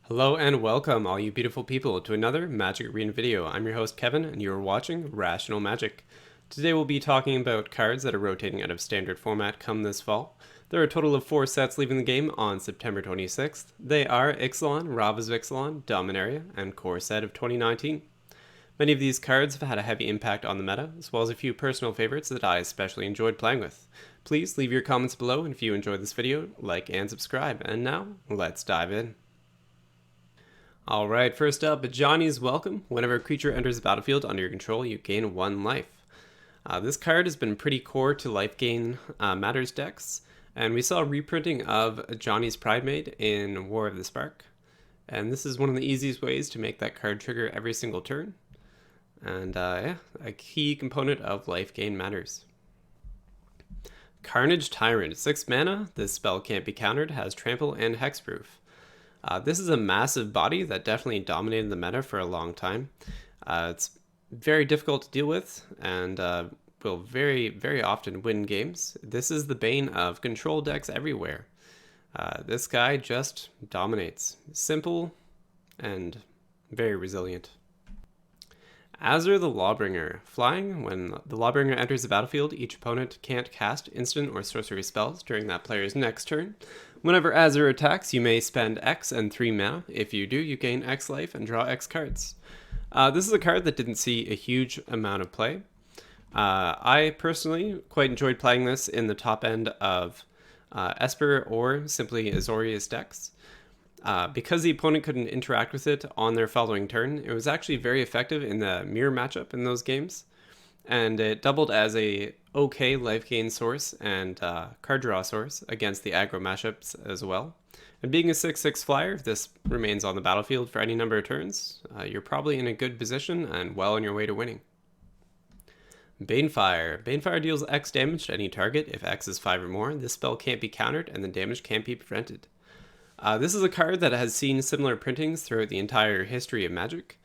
Hello and welcome, all you beautiful people, to another Magic Arena video. I'm your host Kevin, and you're watching Rational Magic. Today we'll be talking about cards that are rotating out of standard format come this fall. There are a total of 4 sets leaving the game on September 26th. They are Ixalan, Rava's of Ixalan, Dominaria, and Core Set of 2019. Many of these cards have had a heavy impact on the meta, as well as a few personal favorites that I especially enjoyed playing with. Please leave your comments below, and if you enjoyed this video, like and subscribe. And now, let's dive in. Alright, first up, Johnny's Welcome. Whenever a creature enters the battlefield under your control, you gain 1 life. This card has been pretty core to life gain matters decks, and we saw a reprinting of Johnny's Pridemate in War of the Spark. And this is one of the easiest ways to make that card trigger every single turn. And yeah, a key component of life gain matters. Carnage Tyrant, 6 mana. This spell can't be countered, has trample and hexproof. This is a massive body that definitely dominated the meta for a long time. It's very difficult to deal with and will very often win games. This is the bane of control decks everywhere. This guy just dominates. Simple and very resilient. Azor the Lawbringer. Flying, when the Lawbringer enters the battlefield, each opponent can't cast instant or sorcery spells during that player's next turn. Whenever Azor attacks, you may spend X and 3 mana. If you do, you gain X life and draw X cards. This is a card that didn't see a huge amount of play. I personally quite enjoyed playing this in the top end of Esper or simply Azorius decks. Because the opponent couldn't interact with it on their following turn, it was actually very effective in the mirror matchup in those games. And it doubled as a okay life gain source and card draw source against the aggro matchups as well. And being a 6/6 flyer, if this remains on the battlefield for any number of turns, you're probably in a good position and well on your way to winning. Vayne Fire. Vayne Fire deals X damage to any target. If X is 5 or more, this spell can't be countered and the damage can't be prevented. This is a card that has seen similar printings throughout the entire history of Magic.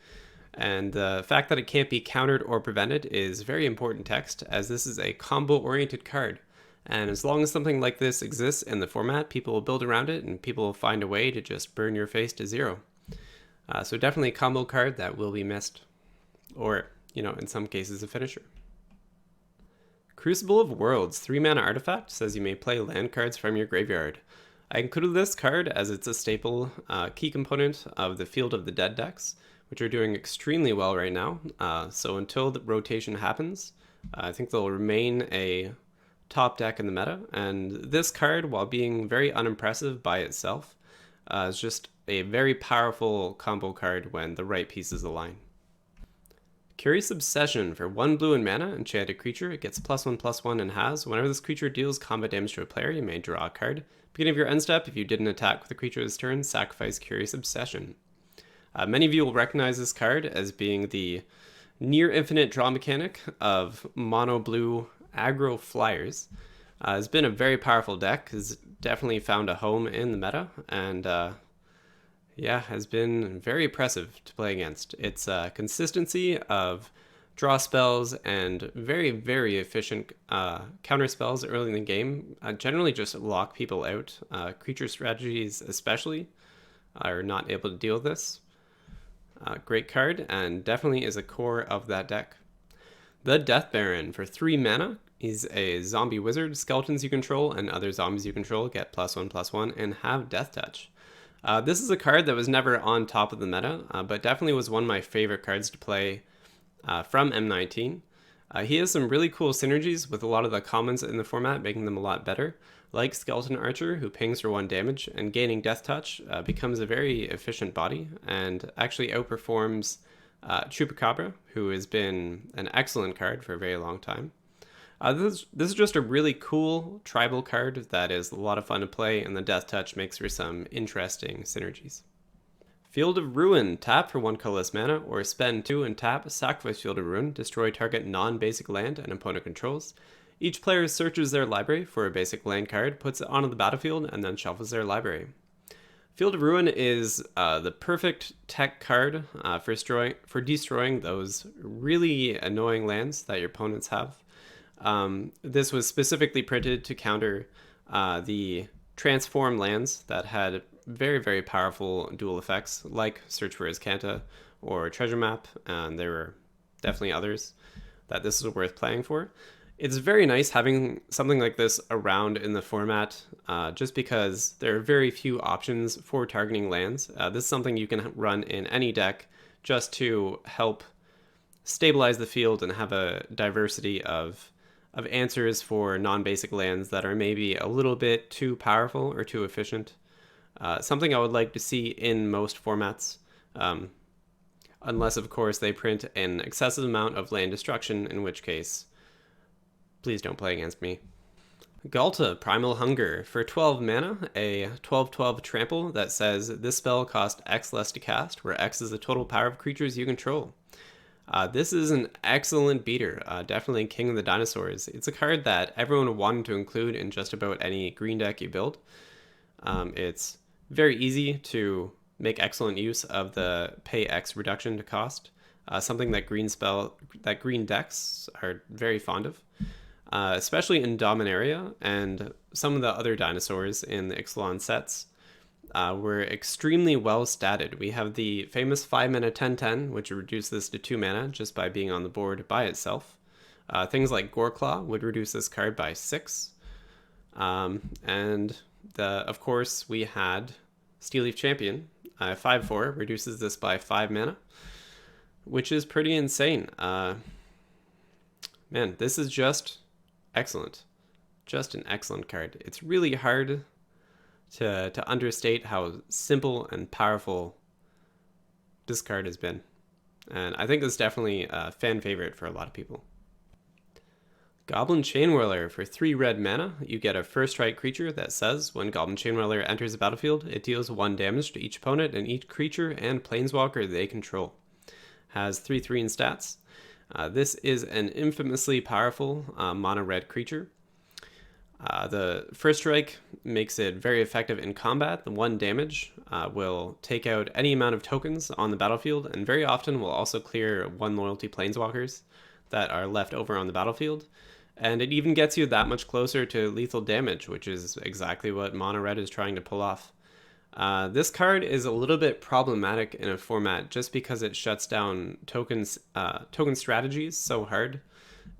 And the fact that it can't be countered or prevented is very important text, as this is a combo-oriented card. And as long as something like this exists in the format, people will build around it, and people will find a way to just burn your face to 0. So definitely a combo card that will be missed. Or, in some cases, a finisher. Crucible of Worlds, 3 mana artifact, says you may play land cards from your graveyard. I included this card as it's a staple key component of the Field of the Dead decks, which are doing extremely well right now. So until the rotation happens, I think they'll remain a top deck in the meta. And this card, while being very unimpressive by itself, is just a very powerful combo card when the right pieces align. Curious Obsession. For 1 blue and mana, enchanted creature. It gets +1/+1 and has. Whenever this creature deals combat damage to a player, you may draw a card. Beginning of your end step, if you didn't attack with a creature this turn, sacrifice Curious Obsession. Many of you will recognize this card as being the near infinite draw mechanic of mono blue aggro flyers. It's been a very powerful deck, has definitely found a home in the meta, and yeah, has been very oppressive to play against. Its consistency of draw spells and very efficient counter spells early in the game generally just lock people out. Creature strategies especially are not able to deal with this. Great card, and definitely is a core of that deck. The Death Baron. For 3 mana, he's a zombie wizard. Skeletons you control and other zombies you control get +1/+1 and have Death Touch. This is a card that was never on top of the meta, but definitely was one of my favorite cards to play from M19. He has some really cool synergies with a lot of the commons in the format, making them a lot better. Like Skeleton Archer, who pings for 1 damage, and gaining Death Touch becomes a very efficient body, and actually outperforms Chupacabra, who has been an excellent card for a very long time. This is just a really cool tribal card that is a lot of fun to play, and the Death Touch makes for some interesting synergies. Field of Ruin. Tap for 1 colorless mana, or spend 2 and tap, sacrifice Field of Ruin, destroy target non-basic land an opponent controls. Each player searches their library for a basic land card, puts it onto the battlefield, and then shuffles their library. Field of Ruin is the perfect tech card for destroying those really annoying lands that your opponents have. This was specifically printed to counter the transform lands that had very, very powerful dual effects like Search for Azcanta or Treasure Map, and there were definitely others that this is worth playing for. It's very nice having something like this around in the format, just because there are very few options for targeting lands. This is something you can run in any deck just to help stabilize the field and have a diversity of answers for non-basic lands that are maybe a little bit too powerful or too efficient. Something I would like to see in most formats, unless of course they print an excessive amount of land destruction, in which case please don't play against me. Galta, Primal Hunger. For 12 mana, a 12/12 trample that says this spell costs X less to cast, where X is the total power of creatures you control. This is an excellent beater, definitely king of the dinosaurs. It's a card that everyone wanted to include in just about any green deck you build. It's very easy to make excellent use of the pay X reduction to cost, something that green decks are very fond of. Especially in Dominaria and some of the other dinosaurs in the Ixalan sets, were extremely well statted. We have the famous 5 mana 10/10, which reduces this to 2 mana just by being on the board by itself. Things like Goreclaw would reduce this card by 6. And of course, we had Steelleaf Champion, 5/4, reduces this by 5 mana, which is pretty insane. Man, this is just excellent. Just an excellent card. It's really hard to understate how simple and powerful this card has been. And I think it's definitely a fan favorite for a lot of people. Goblin Chain Whirler. For 3 red mana, you get a first strike creature that says, when Goblin Chain Whirler enters the battlefield, it deals 1 damage to each opponent and each creature and planeswalker they control. Has 3/3 in stats. This is an infamously powerful mono red creature. The first strike makes it very effective in combat. The 1 damage will take out any amount of tokens on the battlefield, and very often will also clear 1 loyalty planeswalkers that are left over on the battlefield. And it even gets you that much closer to lethal damage, which is exactly what mono red is trying to pull off. This card is a little bit problematic in a format just because it shuts down token strategies so hard,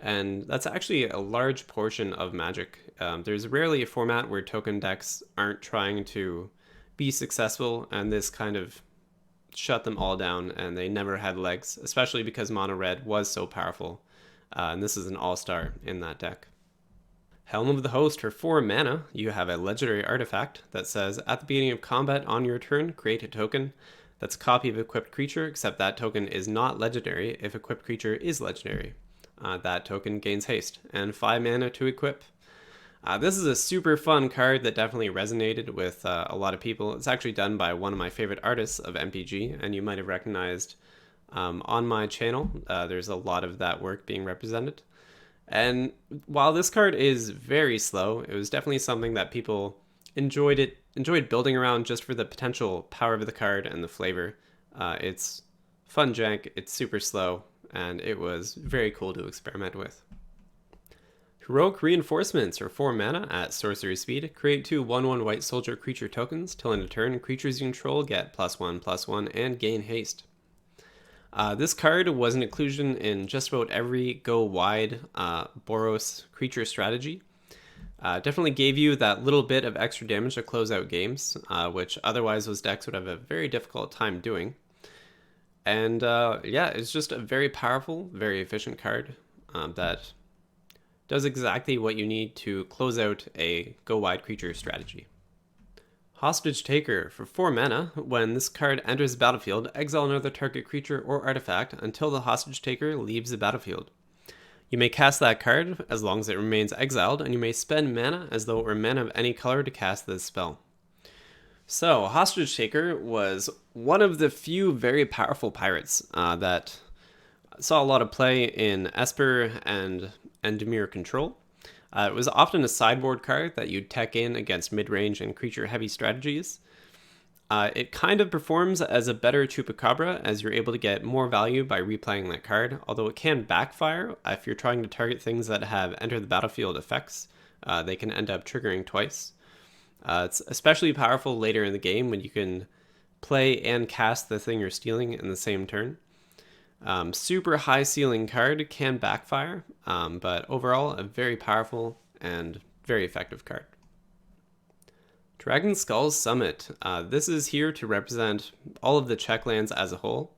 and that's actually a large portion of Magic. There's rarely a format where token decks aren't trying to be successful, and this kind of shut them all down, and they never had legs, especially because mono red was so powerful, and this is an all-star in that deck. Helm of the Host. For 4 mana, you have a legendary artifact that says, at the beginning of combat on your turn, create a token that's a copy of equipped creature, except that token is not legendary if equipped creature is legendary. That token gains haste, and 5 mana to equip. This is a super fun card that definitely resonated with a lot of people. It's actually done by one of my favorite artists of MTG, and you might have recognized on my channel. There's a lot of that work being represented. And while this card is very slow, it was definitely something that people enjoyed building around just for the potential power of the card and the flavor. It's fun jank, it's super slow, and it was very cool to experiment with. Heroic Reinforcements. For 4 mana at sorcery speed, create 2 1/1 white soldier creature tokens. Till end of turn, creatures you control get +1/+1 and gain haste. This card was an inclusion in just about every go wide Boros creature strategy. Definitely gave you that little bit of extra damage to close out games, which otherwise those decks would have a very difficult time doing. And yeah, it's just a very powerful, very efficient card that does exactly what you need to close out a go wide creature strategy. Hostagetaker. For 4 mana, when this card enters the battlefield, exile another target creature or artifact until the Hostagetaker leaves the battlefield. You may cast that card as long as it remains exiled, and you may spend mana as though it were mana of any color to cast this spell. So, Hostagetaker was one of the few very powerful pirates that saw a lot of play in Esper and Dimir Control. It was often a sideboard card that you'd tech in against mid-range and creature-heavy strategies. It kind of performs as a better Chupacabra, as you're able to get more value by replaying that card, although it can backfire if you're trying to target things that have enter the battlefield effects. They can end up triggering twice. It's especially powerful later in the game when you can play and cast the thing you're stealing in the same turn. Super high ceiling card, can backfire, but overall a very powerful and very effective card. Dragon Skull's Summit. This is here to represent all of the Czech lands as a whole.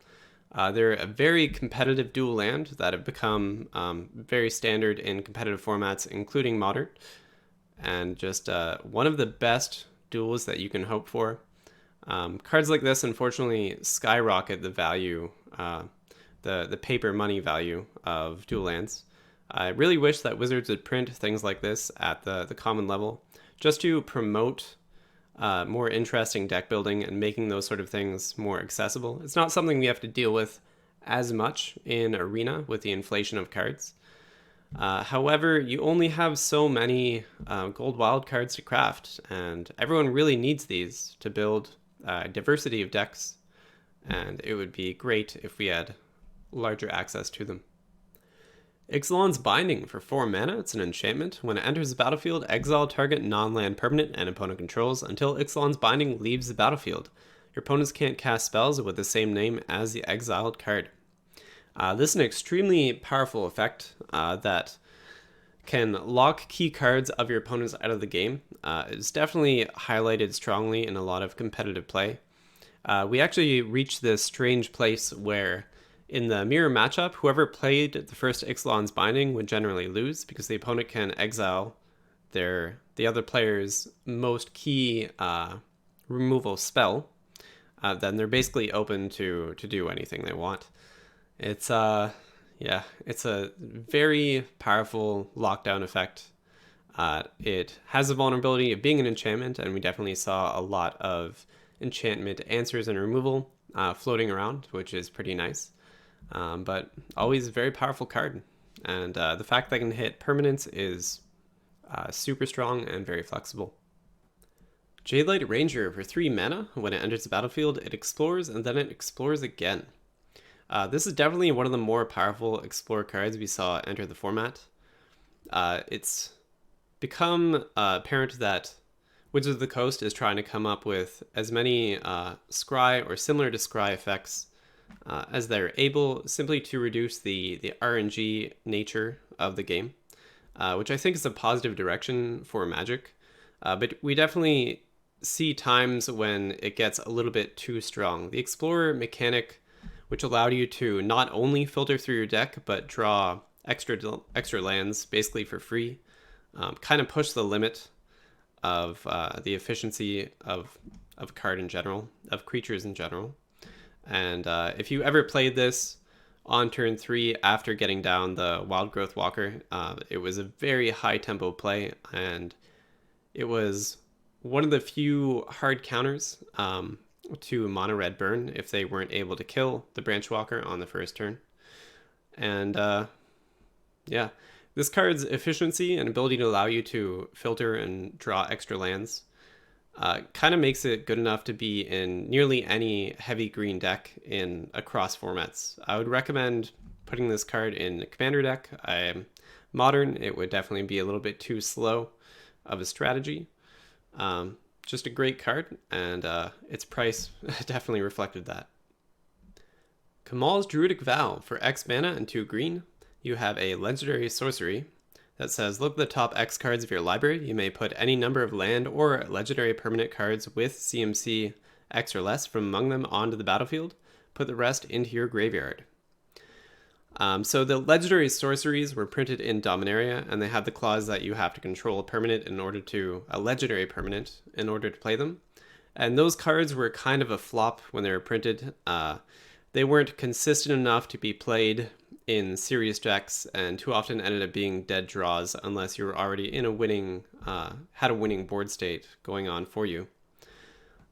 They're a very competitive dual land that have become very standard in competitive formats, including Modern, and just one of the best duels that you can hope for. Cards like this, unfortunately, skyrocket the value, the paper money value of dual lands. I really wish that Wizards would print things like this at the common level, just to promote more interesting deck building and making those sort of things more accessible. It's not something we have to deal with as much in Arena with the inflation of cards. However, you only have so many gold wild cards to craft, and everyone really needs these to build a diversity of decks, and it would be great if we had larger access to them. Ixalan's Binding for 4 mana. It's an enchantment. When it enters the battlefield, exile target non-land permanent and opponent controls until Ixalan's Binding leaves the battlefield. Your opponents can't cast spells with the same name as the exiled card. This is an extremely powerful effect that can lock key cards of your opponents out of the game. It's definitely highlighted strongly in a lot of competitive play. We actually reached this strange place where in the mirror matchup, whoever played the first Ixalan's Binding would generally lose because the opponent can exile the other player's most key removal spell. Then they're basically open to do anything they want. It's it's a very powerful lockdown effect. It has a vulnerability of being an enchantment, and we definitely saw a lot of enchantment answers and removal floating around, which is pretty nice. But always a very powerful card. And the fact that it can hit permanents is super strong and very flexible. Jade Ranger for 3 mana. When it enters the battlefield, it explores and then it explores again. This is definitely one of the more powerful explore cards we saw enter the format. It's become apparent that Wizards of the Coast is trying to come up with as many scry or similar to scry effects as they're able, simply to reduce the RNG nature of the game, which I think is a positive direction for Magic. But we definitely see times when it gets a little bit too strong. The Explorer mechanic, which allowed you to not only filter through your deck, but draw extra lands basically for free, kind of push the limit of the efficiency of a card in general, of creatures in general. And if you ever played this on turn 3 after getting down the Wild Growth Walker, it was a very high tempo play, and it was one of the few hard counters to mono red burn if they weren't able to kill the Branch Walker on the first turn. And yeah, this card's efficiency and ability to allow you to filter and draw extra lands kind of makes it good enough to be in nearly any heavy green deck in across formats. I would recommend putting this card in a commander deck. Modern, it would definitely be a little bit too slow of a strategy. Just a great card, and its price definitely reflected that. Kamal's Druidic Vow. For X mana and 2 green, you have a legendary sorcery that says, look at the top X cards of your library. You may put any number of land or legendary permanent cards with CMC X or less from among them onto the battlefield. Put the rest into your graveyard. So the legendary sorceries were printed in Dominaria, and they have the clause that you have to control a permanent a legendary permanent in order to play them. And those cards were kind of a flop when they were printed. They weren't consistent enough to be played in serious decks, and too often ended up being dead draws unless you were already in a winning, had a winning board state going on for you.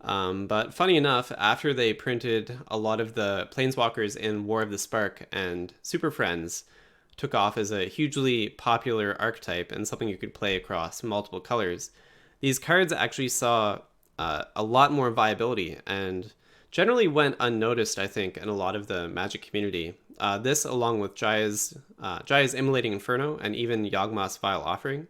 But funny enough, after they printed a lot of the Planeswalkers in War of the Spark, and Super Friends took off as a hugely popular archetype and something you could play across multiple colors, these cards actually saw a lot more viability and generally went unnoticed, I think, in a lot of the Magic community. This, along with Jaya's Immolating Inferno and even Yawgmoth's Vile Offering,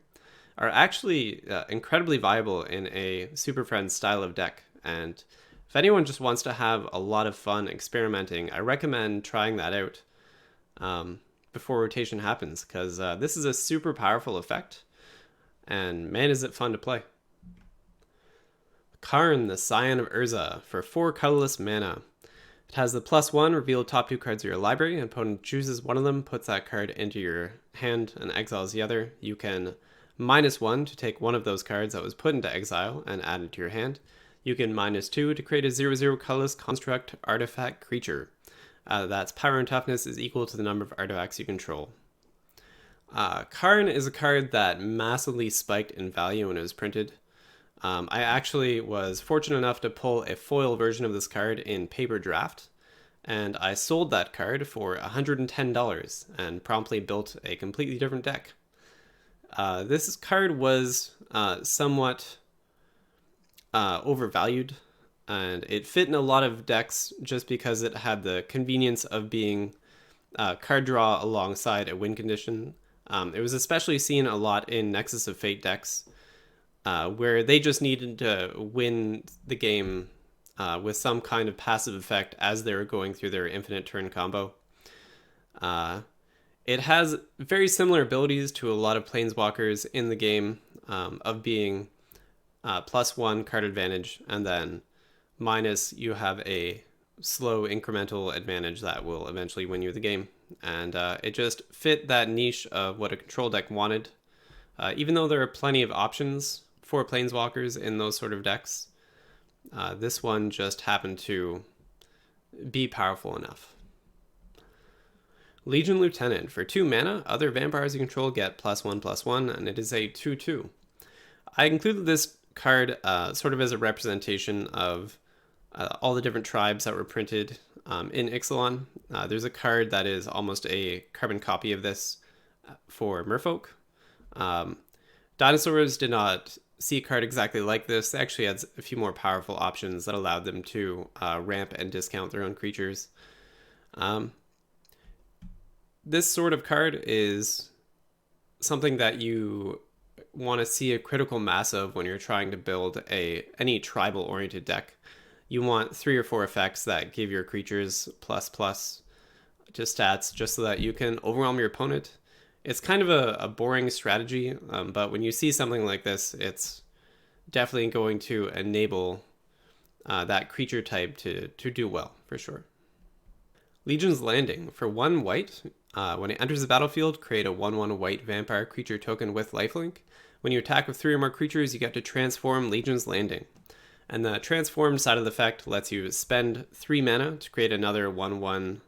are actually incredibly viable in a Super Friends style of deck. And if anyone just wants to have a lot of fun experimenting, I recommend trying that out before rotation happens, because this is a super powerful effect, and man is it fun to play. Karn, the Scion of Ursa, for 4 colorless mana. It has the +1, reveal top 2 cards of your library. An opponent chooses one of them, puts that card into your hand, and exiles the other. You can -1 to take one of those cards that was put into exile and add it to your hand. You can -2 to create a 0/0 colorless construct artifact creature. That's power and toughness is equal to the number of artifacts you control. Karn is a card that massively spiked in value when it was printed. I actually was fortunate enough to pull a foil version of this card in paper draft, and I sold that card for $110 and promptly built a completely different deck. This card was somewhat overvalued, and it fit in a lot of decks just because it had the convenience of being card draw alongside a win condition. It was especially seen a lot in Nexus of Fate decks, where they just needed to win the game with some kind of passive effect as they were going through their infinite turn combo. It has very similar abilities to a lot of planeswalkers in the game, of being +1 card advantage, and then minus you have a slow incremental advantage that will eventually win you the game. And it just fit that niche of what a control deck wanted. Even though there are plenty of options for planeswalkers in those sort of decks, this one just happened to be powerful enough. Legion Lieutenant, for 2 mana, other vampires you control get +1/+1, and it is a 2/2. I included this card sort of as a representation of all the different tribes that were printed in Ixalan. There's a card that is almost a carbon copy of this for Merfolk. Dinosaurs did not see a card exactly like this. They actually had a few more powerful options that allowed them to ramp and discount their own creatures. This sort of card is something that you want to see a critical mass of when you're trying to build any tribal oriented deck. You want 3 or 4 effects that give your creatures ++ to stats just so that you can overwhelm your opponent. It's kind of a boring strategy, but when you see something like this, it's definitely going to enable that creature type to do well, for sure. Legion's Landing, for 1 white, when it enters the battlefield, create a 1/1 white vampire creature token with lifelink. When you attack with 3 or more creatures, you get to transform Legion's Landing. And the transformed side of the effect lets you spend 3 mana to create another 1/1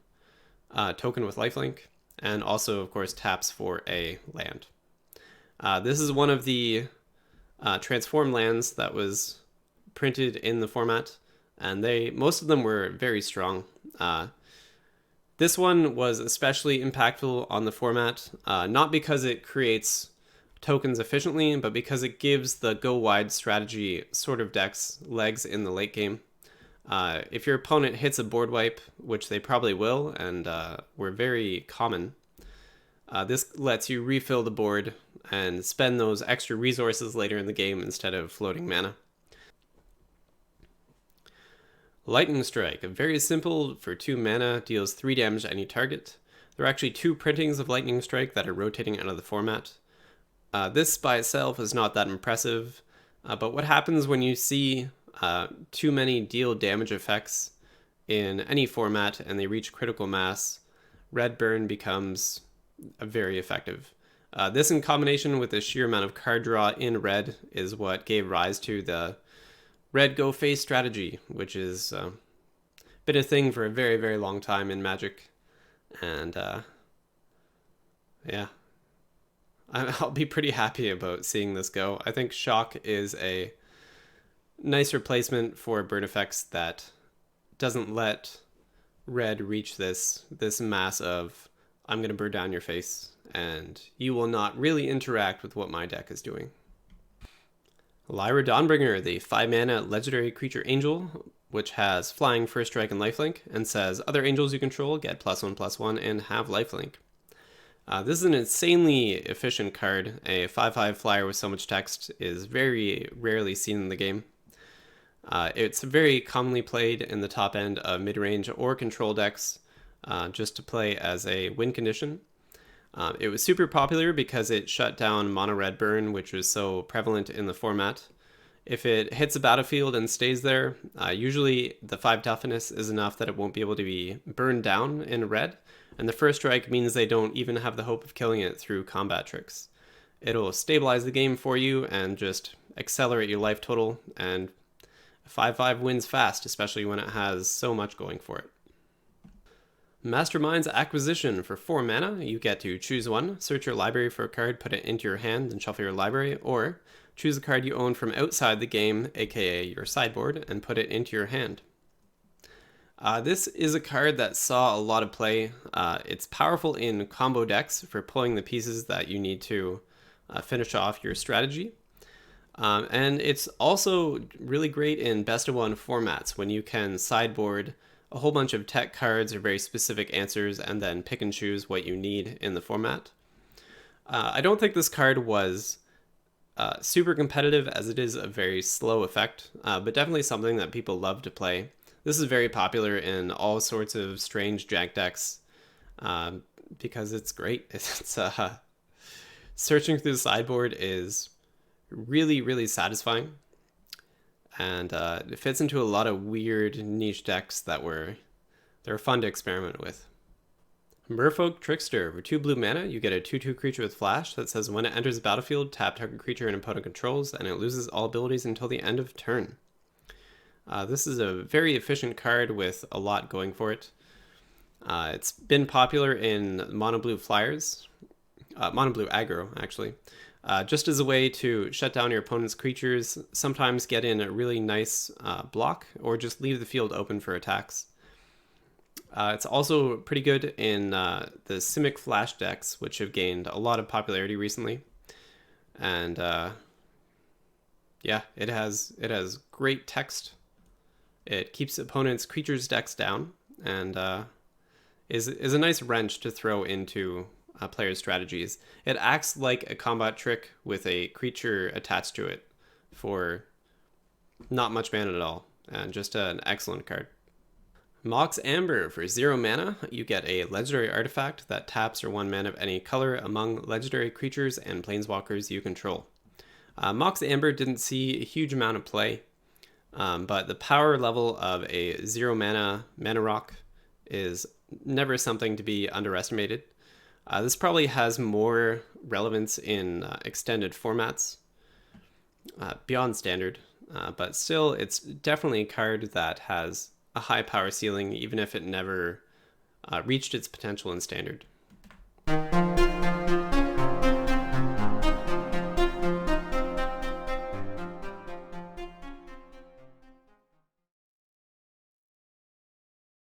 token with lifelink, and also, of course, taps for a land. This is one of the transformed lands that was printed in the format, and most of them were very strong. This one was especially impactful on the format, not because it creates tokens efficiently, but because it gives the go wide strategy sort of decks legs in the late game. If your opponent hits a board wipe, which they probably will, and were very common, this lets you refill the board and spend those extra resources later in the game instead of floating mana. Lightning Strike, very simple, for 2 mana, deals 3 damage to any target. There are actually 2 printings of Lightning Strike that are rotating out of the format. This by itself is not that impressive, but what happens when you see too many deal damage effects in any format and they reach critical mass, red burn becomes very effective. This, in combination with the sheer amount of card draw in red, is what gave rise to the red go face strategy, which is been a thing for a very, very long time in Magic. And yeah, I'll be pretty happy about seeing this go. I think Shock is a nice replacement for burn effects that doesn't let red reach this mass of, I'm going to burn down your face, and you will not really interact with what my deck is doing. Lyra Dawnbringer, the 5-mana legendary creature angel, which has flying, first strike, and lifelink, and says other angels you control get +1/+1 and have lifelink. This is an insanely efficient card. A 5/5 flyer with so much text is very rarely seen in the game. It's very commonly played in the top end of mid-range or control decks, just to play as a win condition. It was super popular because it shut down mono red burn, which was so prevalent in the format. If it hits a battlefield and stays there, usually the 5 toughness is enough that it won't be able to be burned down in red, and the first strike means they don't even have the hope of killing it through combat tricks. It'll stabilize the game for you and just accelerate your life total, and 5/5 wins fast, especially when it has so much going for it. Masterminds Acquisition. For 4 mana, you get to choose one, search your library for a card, put it into your hand, then shuffle your library, or choose a card you own from outside the game, aka your sideboard, and put it into your hand. This is a card that saw a lot of play. It's powerful in combo decks for pulling the pieces that you need to finish off your strategy. And it's also really great in best of one formats when you can sideboard a whole bunch of tech cards or very specific answers and then pick and choose what you need in the format. I don't think this card was super competitive, as it is a very slow effect, but definitely something that people love to play. This is very popular in all sorts of strange Jack decks because it's great. It's searching through the sideboard is really satisfying, and it fits into a lot of weird niche decks that were fun to experiment with. Merfolk Trickster. For 2 blue mana, you get a 2/2 creature with flash that says when it enters the battlefield, tap target creature an opponent controls, and it loses all abilities until the end of turn. This is a very efficient card with a lot going for it. It's been popular in mono blue flyers, mono blue aggro actually, just as a way to shut down your opponent's creatures, sometimes get in a really nice block, or just leave the field open for attacks. It's also pretty good in the Simic Flash decks, which have gained a lot of popularity recently. And yeah, it has great text. It keeps opponents' creatures' decks down, and is a nice wrench to throw into players' strategies. It acts like a combat trick with a creature attached to it for not much mana at all, and just an excellent card. Moxie Amber. For 0 mana, you get a legendary artifact that taps for 1 mana of any color among legendary creatures and planeswalkers you control. Moxie Amber didn't see a huge amount of play, but the power level of a 0 mana rock is never something to be underestimated. This probably has more relevance in extended formats beyond standard, but still it's definitely a card that has a high power ceiling, even if it never reached its potential in standard.